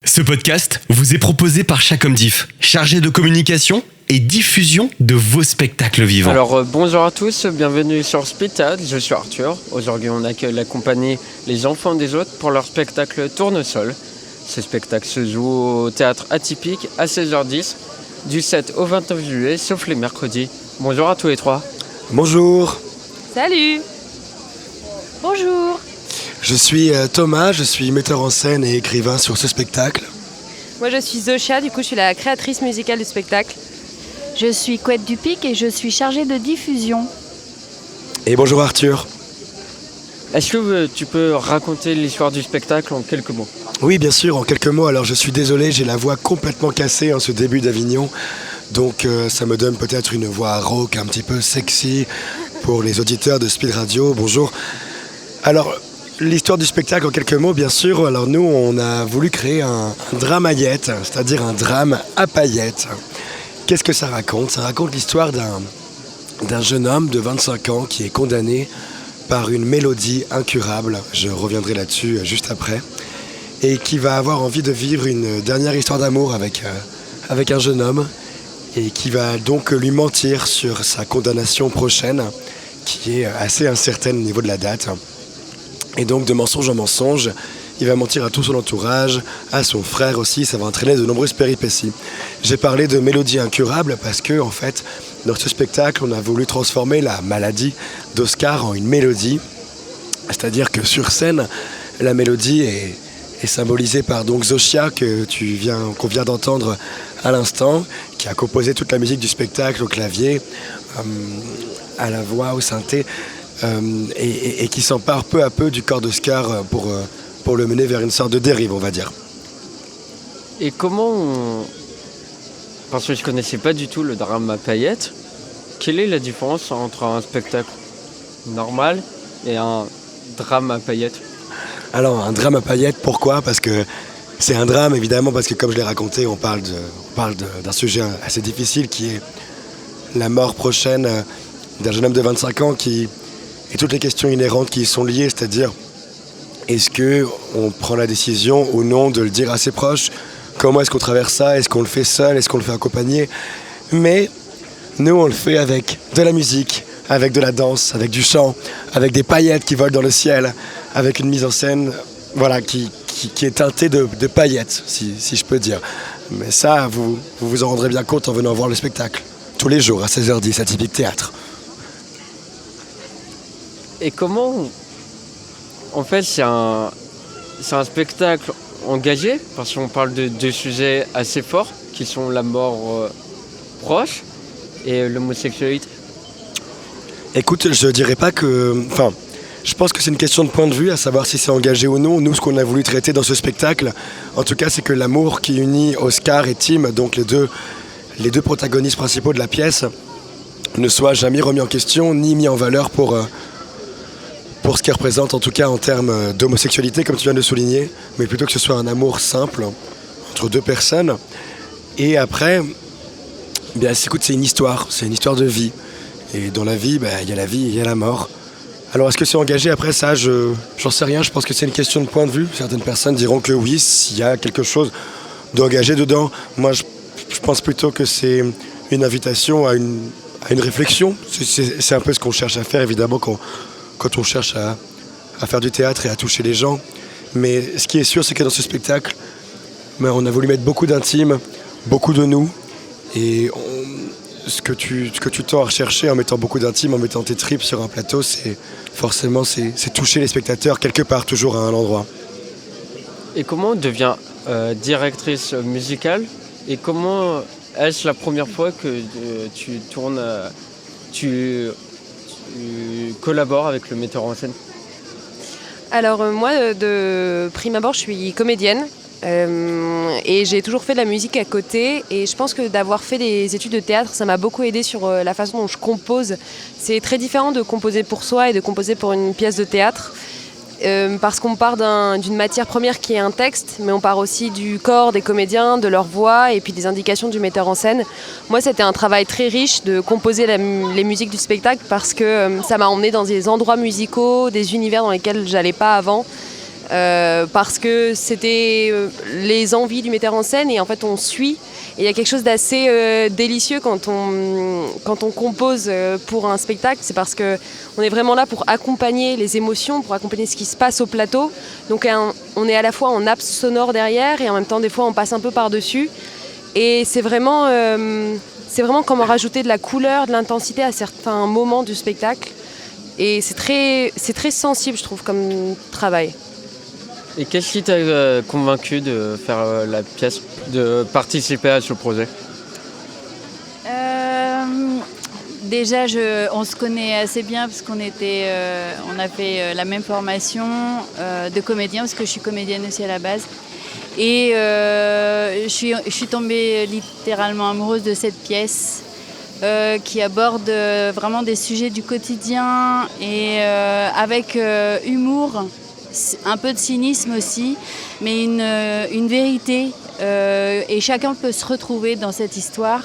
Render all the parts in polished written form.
Ce podcast vous est proposé par Chacomdiff, chargé de communication et diffusion de vos spectacles vivants. Alors bonjour à tous, bienvenue sur Spectacle, je suis Arthur. Aujourd'hui on accueille la compagnie Les Enfants des Autres pour leur spectacle Tournesol. Ce spectacle se joue au théâtre atypique à 16h10 du 7 au 29 juillet, sauf les mercredis. Bonjour à tous les trois. Bonjour. Salut. Bonjour. Je suis Thomas, je suis metteur en scène et écrivain sur ce spectacle. Moi je suis Zosia, du coup je suis la créatrice musicale du spectacle. Je suis Couette Dupic et je suis chargée de diffusion. Et bonjour Arthur. Est-ce que tu peux raconter l'histoire du spectacle en quelques mots ? Oui, bien sûr, en quelques mots. Alors je suis désolé, j'ai la voix complètement cassée en ce début d'Avignon. Donc ça me donne peut-être une voix rauque, un petit peu sexy pour les auditeurs de Speed Radio. Bonjour. Alors, l'histoire du spectacle en quelques mots, bien sûr. Alors nous, on a voulu créer un dramaillette, c'est-à-dire un drame à paillettes. Qu'est-ce que ça raconte ? Ça raconte l'histoire d'un jeune homme de 25 ans qui est condamné par une mélodie incurable. Je reviendrai là-dessus juste après. Et qui va avoir envie de vivre une dernière histoire d'amour avec un jeune homme. Et qui va donc lui mentir sur sa condamnation prochaine, qui est assez incertaine au niveau de la date. Et donc de mensonge en mensonge, il va mentir à tout son entourage, à son frère aussi, ça va entraîner de nombreuses péripéties. J'ai parlé de mélodie incurable parce que, en fait, dans ce spectacle, on a voulu transformer la maladie d'Oscar en une mélodie. C'est-à-dire que sur scène, la mélodie est symbolisée par donc Zosia, qu'on vient d'entendre à l'instant, qui a composé toute la musique du spectacle au clavier, à la voix, au synthé. Et qui s'empare peu à peu du corps d'Oscar pour le mener vers une sorte de dérive, on va dire. Et parce que je connaissais pas du tout le drame à paillettes, quelle est la différence entre un spectacle normal et un drame à paillettes ? Alors, un drame à paillettes, pourquoi ? Parce que c'est un drame, évidemment, parce que comme je l'ai raconté, on parle d'un sujet assez difficile qui est la mort prochaine d'un jeune homme de 25 ans et toutes les questions inhérentes qui y sont liées, c'est-à-dire est-ce qu'on prend la décision ou non de le dire à ses proches ? Comment est-ce qu'on traverse ça ? Est-ce qu'on le fait seul ? Est-ce qu'on le fait accompagné ? Mais nous, on le fait avec de la musique, avec de la danse, avec du chant, avec des paillettes qui volent dans le ciel, avec une mise en scène voilà, qui est teintée de paillettes, si je peux dire. Mais ça, vous vous en rendrez bien compte en venant voir le spectacle. Tous les jours à 16h10 à Typique Théâtre. Et comment, en fait, c'est un spectacle engagé, parce qu'on parle de deux sujets assez forts, qui sont la mort proche et l'homosexualité. Écoute, je dirais pas que... Enfin, je pense que c'est une question de point de vue, à savoir si c'est engagé ou non. Nous, ce qu'on a voulu traiter dans ce spectacle, en tout cas, c'est que l'amour qui unit Oscar et Tim, donc les deux protagonistes principaux de la pièce, ne soit jamais remis en question, ni mis en valeur pour ce qu'il représente, en tout cas en termes d'homosexualité, comme tu viens de le souligner, mais plutôt que ce soit un amour simple entre deux personnes. Et après, bien, écoute, c'est une histoire de vie. Et dans la vie, il y a la vie et il y a la mort. Alors, est-ce que c'est engagé ? Après ça, j'en sais rien, je pense que c'est une question de point de vue. Certaines personnes diront que oui, s'il y a quelque chose d'engagé dedans. Moi, je pense plutôt que c'est une invitation à une réflexion. C'est un peu ce qu'on cherche à faire, évidemment, quand on cherche à faire du théâtre et à toucher les gens. Mais ce qui est sûr, c'est que dans ce spectacle, on a voulu mettre beaucoup d'intime, beaucoup de nous. Et ce que tu tends à rechercher en mettant beaucoup d'intime, en mettant tes tripes sur un plateau, c'est toucher les spectateurs quelque part, toujours à un endroit. Et comment on devient directrice musicale ? Et comment est-ce la première fois que tu tournes, tu collabores avec le metteur en scène ? Alors moi de prime abord je suis comédienne et j'ai toujours fait de la musique à côté et je pense que d'avoir fait des études de théâtre ça m'a beaucoup aidé sur la façon dont je compose. C'est très différent de composer pour soi et de composer pour une pièce de théâtre. Parce qu'on part d'une matière première qui est un texte, mais on part aussi du corps des comédiens, de leur voix et puis des indications du metteur en scène. Moi, c'était un travail très riche de composer les musiques du spectacle parce que ça m'a emmené dans des endroits musicaux, des univers dans lesquels j'allais pas avant. parce que c'était les envies du metteur en scène et en fait on suit. Et il y a quelque chose d'assez délicieux quand on compose pour un spectacle, c'est parce qu'on est vraiment là pour accompagner les émotions, pour accompagner ce qui se passe au plateau. Donc on est à la fois en nappe sonore derrière et en même temps des fois on passe un peu par-dessus. Et c'est vraiment comment rajouter de la couleur, de l'intensité à certains moments du spectacle. Et c'est très sensible, je trouve, comme travail. Et qu'est-ce qui t'a convaincu de faire la pièce, de participer à ce projet ? Déjà, on se connaît assez bien parce qu'on a fait la même formation de comédien, parce que je suis comédienne aussi à la base. Et je suis tombée littéralement amoureuse de cette pièce qui aborde vraiment des sujets du quotidien et avec humour, un peu de cynisme aussi, mais une vérité. Et chacun peut se retrouver dans cette histoire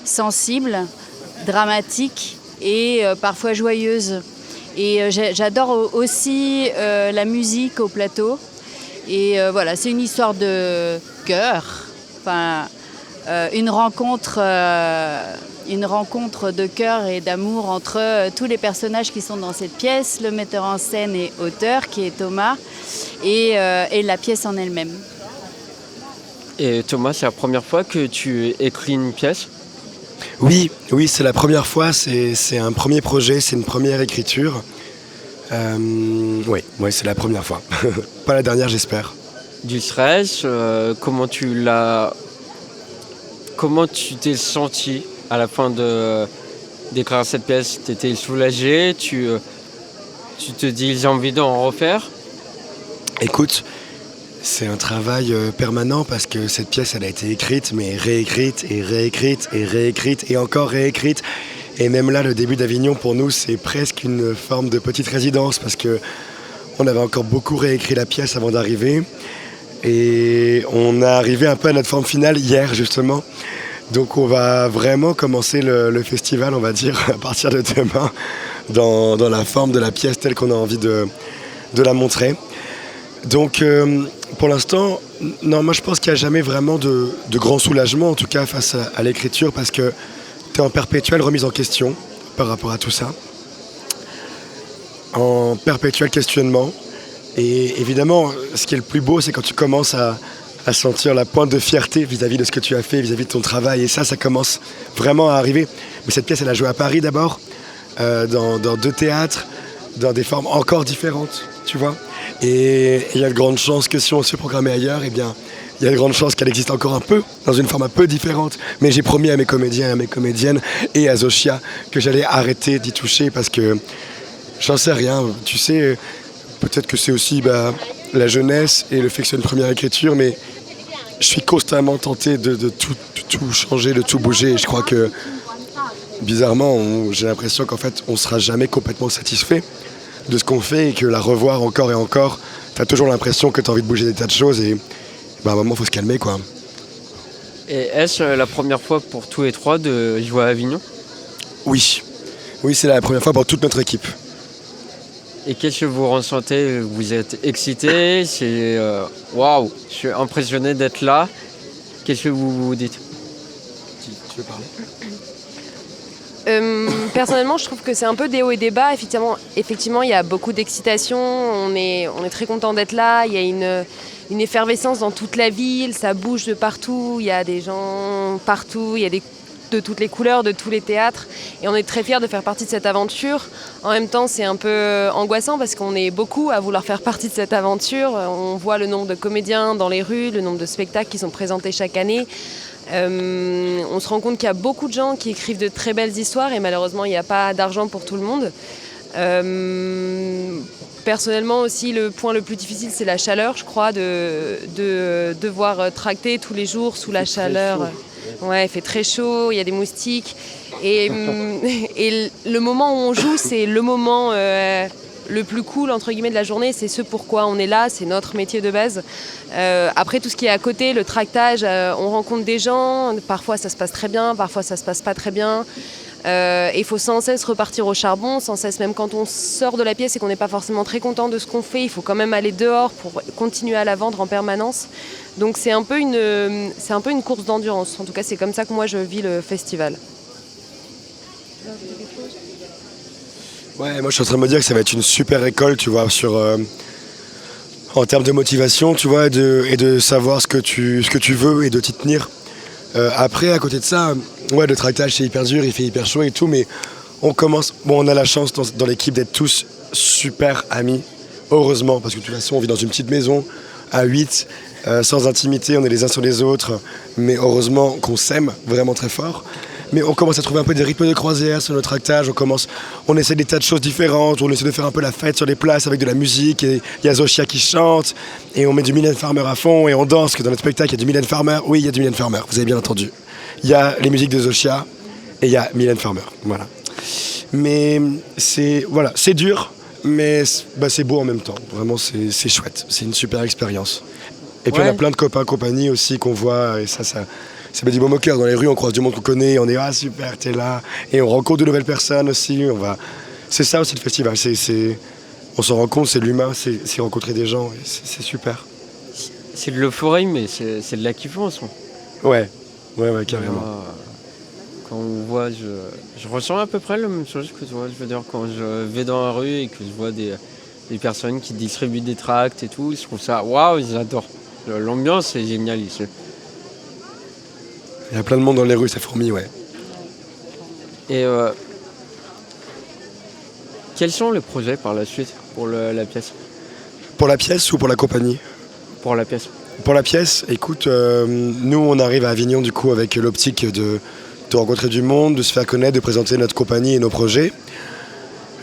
sensible, dramatique et parfois joyeuse. Et j'adore aussi la musique au plateau. Et voilà, c'est une histoire de cœur, une rencontre de cœur et d'amour entre tous les personnages qui sont dans cette pièce, le metteur en scène et auteur qui est Thomas, et la pièce en elle-même. Et Thomas, c'est la première fois que tu écris une pièce ? Oui, c'est la première fois, c'est un premier projet, c'est une première écriture. Oui, c'est la première fois. Pas la dernière, j'espère. Du stress, comment tu t'es senti à la fin d'écrire cette pièce ? T'étais soulagé, tu te dis j'ai envie d'en refaire ? Écoute, c'est un travail permanent parce que cette pièce, elle a été écrite, mais réécrite et réécrite et réécrite et encore réécrite. Et même là, le début d'Avignon, pour nous, c'est presque une forme de petite résidence parce qu'on avait encore beaucoup réécrit la pièce avant d'arriver. Et on est arrivé un peu à notre forme finale hier, justement. Donc on va vraiment commencer le festival, on va dire, à partir de demain, dans la forme de la pièce telle qu'on a envie de la montrer. Donc pour l'instant, non, moi je pense qu'il n'y a jamais vraiment de grand soulagement, en tout cas face à l'écriture, parce que tu es en perpétuelle remise en question par rapport à tout ça, en perpétuel questionnement. Et évidemment, ce qui est le plus beau, c'est quand tu commences à sentir la pointe de fierté vis-à-vis de ce que tu as fait, vis-à-vis de ton travail. Et ça commence vraiment à arriver. Mais cette pièce, elle a joué à Paris d'abord, dans 2 théâtres, dans des formes encore différentes, tu vois. Et il y a de grandes chances que si on se programmait ailleurs, eh bien, il y a de grandes chances qu'elle existe encore un peu, dans une forme un peu différente. Mais j'ai promis à mes comédiens et à mes comédiennes et à Zosia que j'allais arrêter d'y toucher parce que j'en sais rien. Tu sais, peut-être que c'est aussi la jeunesse et le fait que c'est une première écriture, mais je suis constamment tenté de tout changer, de tout bouger. Et je crois que, bizarrement, j'ai l'impression qu'en fait, on ne sera jamais complètement satisfait de ce qu'on fait et que la revoir encore et encore, tu as toujours l'impression que tu as envie de bouger des tas de choses et à un moment, il faut se calmer, quoi. Et est-ce la première fois pour tous les 3 de jouer à Avignon ? Oui, c'est la première fois pour toute notre équipe. Et qu'est-ce que vous ressentez ? Vous êtes excité ? C'est waouh, je suis impressionné d'être là. Qu'est-ce que vous vous dites ? Tu veux parler ? Personnellement, je trouve que c'est un peu des hauts et des bas. Effectivement, il y a beaucoup d'excitation. On est très content d'être là. Il y a une effervescence dans toute la ville. Ça bouge de partout. Il y a des gens partout. Il y a de toutes les couleurs, de tous les théâtres. Et on est très fiers de faire partie de cette aventure. En même temps, c'est un peu angoissant parce qu'on est beaucoup à vouloir faire partie de cette aventure. On voit le nombre de comédiens dans les rues, le nombre de spectacles qui sont présentés chaque année. On se rend compte qu'il y a beaucoup de gens qui écrivent de très belles histoires et malheureusement, il n'y a pas d'argent pour tout le monde. Personnellement aussi, le point le plus difficile, c'est la chaleur, je crois, de devoir tracter tous les jours sous la chaleur. Ouais, il fait très chaud, il y a des moustiques. Et le moment où on joue, c'est le moment le plus cool, entre guillemets, de la journée. C'est ce pourquoi on est là, c'est notre métier de base. Après, tout ce qui est à côté, le tractage, on rencontre des gens. Parfois, ça se passe très bien, parfois, ça se passe pas très bien. Et il faut sans cesse repartir au charbon, sans cesse, même quand on sort de la pièce et qu'on n'est pas forcément très content de ce qu'on fait, il faut quand même aller dehors pour continuer à la vendre en permanence. Donc c'est un peu une course d'endurance. En tout cas, c'est comme ça que moi je vis le festival. Ouais, moi je suis en train de me dire que ça va être une super école, tu vois, en termes de motivation, tu vois, et de savoir ce que tu veux et de t'y tenir. Après, à côté de ça, ouais, le tractage c'est hyper dur, il fait hyper chaud et tout, mais on a la chance dans l'équipe d'être tous super amis, heureusement, parce que de toute façon on vit dans une petite maison à 8, sans intimité, on est les uns sur les autres, mais heureusement qu'on s'aime vraiment très fort. Mais on commence à trouver un peu des rythmes de croisière sur notre tractage, on essaie des tas de choses différentes, on essaie de faire un peu la fête sur les places avec de la musique, et il y a Zoshia qui chante, et on met du Mylène Farmer à fond, et on danse, parce que dans notre spectacle il y a du Mylène Farmer, oui il y a du Mylène Farmer, vous avez bien entendu. Il y a les musiques de Zoshia, et il y a Mylène Farmer, voilà. Mais c'est dur, mais c'est beau en même temps, vraiment c'est chouette, c'est une super expérience. Et puis on a plein de copains, compagnie aussi qu'on voit, et ça met du baume au cœur. Dans les rues, on croise du monde qu'on connaît, on est ah super, t'es là. Et on rencontre de nouvelles personnes aussi. C'est ça aussi le festival. On s'en rend compte, c'est l'humain, c'est rencontrer des gens, et c'est super. C'est de l'euphorie, mais c'est de la kiffance. Ouais, carrément. Quand on voit, je ressens à peu près la même chose que toi. Je veux dire, quand je vais dans la rue et que je vois des personnes qui distribuent des tracts et tout, je trouve ça, waouh, j'adore. L'ambiance est géniale ici. Il y a plein de monde dans les rues, ça fourmille, ouais. Et quels sont les projets par la suite pour la pièce? Pour la pièce ou pour la compagnie? Pour la pièce. Pour la pièce, écoute, nous on arrive à Avignon du coup avec l'optique de rencontrer du monde, de se faire connaître, de présenter notre compagnie et nos projets.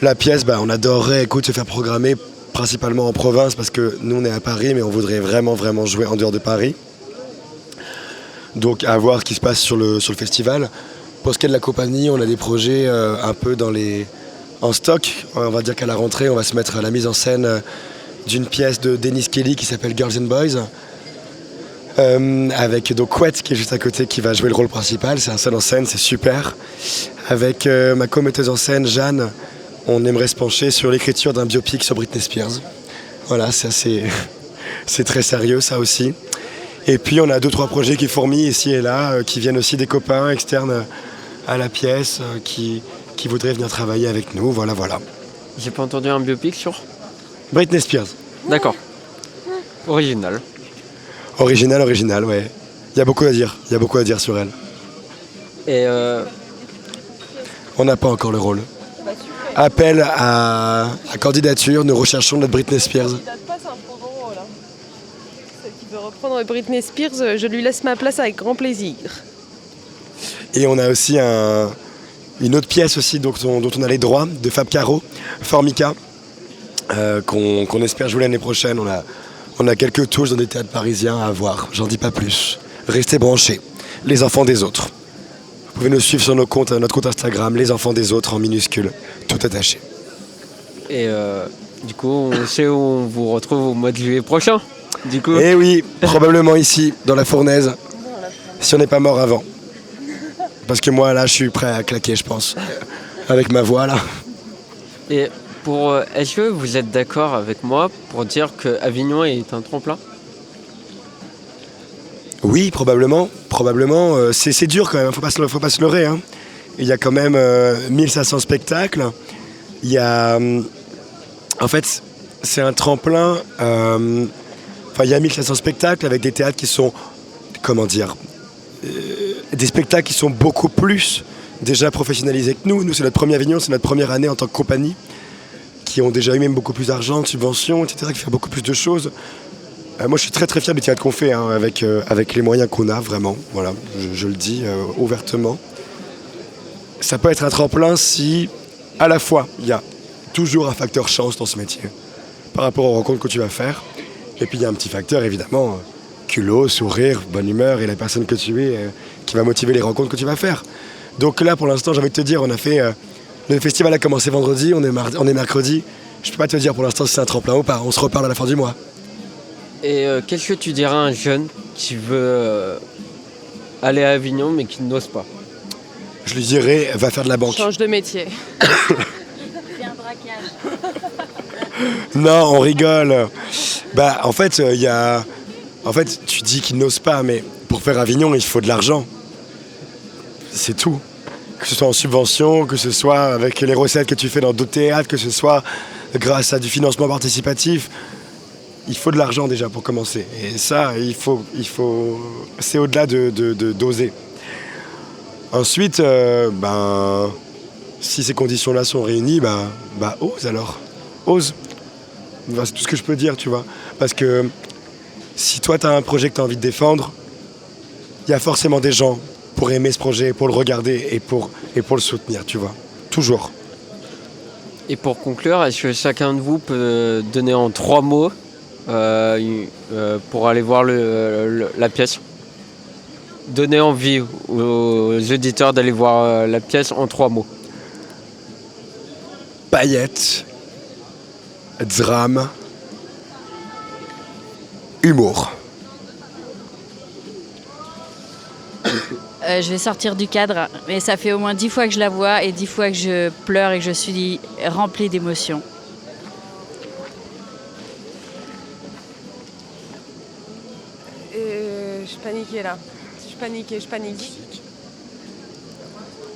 La pièce, on adorerait se faire programmer principalement en province parce que nous on est à Paris, mais on voudrait vraiment jouer en dehors de Paris. Donc à voir ce qui se passe sur le festival. Pour ce qui est de la compagnie, on a des projets un peu en stock. On va dire qu'à la rentrée, on va se mettre à la mise en scène d'une pièce de Dennis Kelly qui s'appelle Girls and Boys. Avec donc Couette qui est juste à côté qui va jouer le rôle principal. C'est un seul en scène, c'est super. Avec ma co-metteuse en scène, Jeanne, on aimerait se pencher sur l'écriture d'un biopic sur Britney Spears. Voilà, c'est très sérieux ça aussi. Et puis on a 2-3 projets qui fourmillent ici et là, qui viennent aussi des copains externes à la pièce, qui voudraient venir travailler avec nous, voilà. J'ai pas entendu un biopic sur Britney Spears. D'accord. Original. Original, ouais. Il y a beaucoup à dire sur elle. Et on n'a pas encore le rôle. Appel à candidature, nous recherchons notre Britney Spears. Qui veut reprendre Britney Spears, je lui laisse ma place avec grand plaisir. Et on a aussi une autre pièce aussi dont on a les droits de Fab Caro, Formica, qu'on espère jouer l'année prochaine. On a quelques touches dans des théâtres parisiens à voir, j'en dis pas plus. Restez branchés, les enfants des autres. Vous pouvez nous suivre sur notre compte Instagram, les enfants des autres en minuscules, tout attaché. Et du coup, on sait où on vous retrouve au mois de juillet prochain. Du coup. Eh oui, probablement ici, dans la fournaise, si on n'est pas mort avant. Parce que moi, là, je suis prêt à claquer, je pense, avec ma voix, là. Et est-ce que vous êtes d'accord avec moi pour dire que Avignon est un tremplin? Oui, probablement. C'est dur quand même, faut pas se leurrer. Hein. Il y a quand même 1500 spectacles. Il y a... en fait, c'est un tremplin... il y a 1500 spectacles avec des théâtres qui sont... des spectacles qui sont beaucoup plus déjà professionnalisés que nous. Nous, c'est notre premier Avignon, c'est notre première année en tant que compagnie, qui ont déjà eu même beaucoup plus d'argent, de subventions, etc., qui font beaucoup plus de choses. Moi, je suis très très fier du théâtre qu'on fait, hein, avec les moyens qu'on a, vraiment. Voilà, je le dis ouvertement. Ça peut être un tremplin si, à la fois, il y a toujours un facteur chance dans ce métier, par rapport aux rencontres que tu vas faire. Et puis, il y a un petit facteur, évidemment, culot, sourire, bonne humeur et la personne que tu es qui va motiver les rencontres que tu vas faire. Donc là, pour l'instant, j'ai envie de te dire, on a fait... le festival a commencé vendredi, on est mercredi. Je peux pas te dire pour l'instant si c'est un tremplin ou pas. On se reparle à la fin du mois. Et qu'est-ce que tu dirais à un jeune qui veut aller à Avignon mais qui n'ose pas? je lui dirais, va faire de la banque. Change de métier. Fais un braquage. Non, on rigole. Bah, en fait, tu dis qu'il n'ose pas, mais pour faire Avignon, il faut de l'argent. C'est tout. Que ce soit en subvention, que ce soit avec les recettes que tu fais dans d'autres théâtres, que ce soit grâce à du financement participatif. Il faut de l'argent déjà pour commencer. Et ça, c'est au-delà d'oser. Ensuite, si ces conditions-là sont réunies, ose alors. Ose. C'est tout ce que je peux dire, tu vois. Parce que si toi, tu as un projet que tu as envie de défendre, il y a forcément des gens pour aimer ce projet, pour le regarder et pour le soutenir, tu vois. Toujours. Et pour conclure, est-ce que chacun de vous peut donner en 3 mots pour aller voir la pièce? Donner envie aux auditeurs d'aller voir la pièce en 3 mots. Paillettes, drame, humour. Je vais sortir du cadre, mais ça fait au moins 10 fois que je la vois et 10 fois que je pleure et que je suis remplie d'émotions. Je suis paniquée là. Je panique.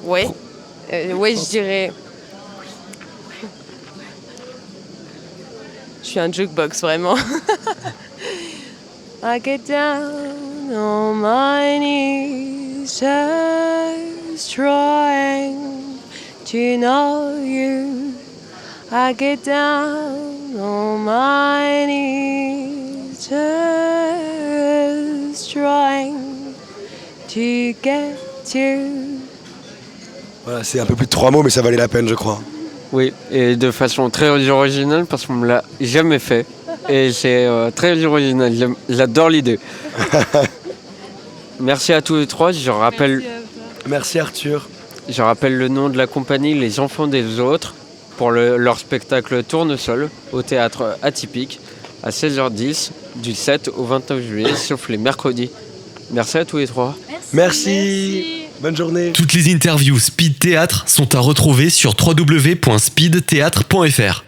Ouais. Je dirais. Je suis un jukebox vraiment. I get down on my knees, just trying to know you. I get down on my knees, just trying to get you. Voilà, c'est un peu plus de 3 mots, mais ça valait la peine, je crois. Oui, et de façon très originale parce qu'on me l'a jamais fait. Et c'est très original, j'adore l'idée. Merci à tous les 3, je rappelle... Merci Arthur. Je rappelle le nom de la compagnie Les Enfants des Autres pour leur spectacle Tournesol au théâtre Atypique à 16h10 du 7 au 29 juillet, sauf les mercredis. Merci à tous les 3. Merci. Bonne journée. Toutes les interviews Speed Théâtre sont à retrouver sur www.speedtheatre.fr.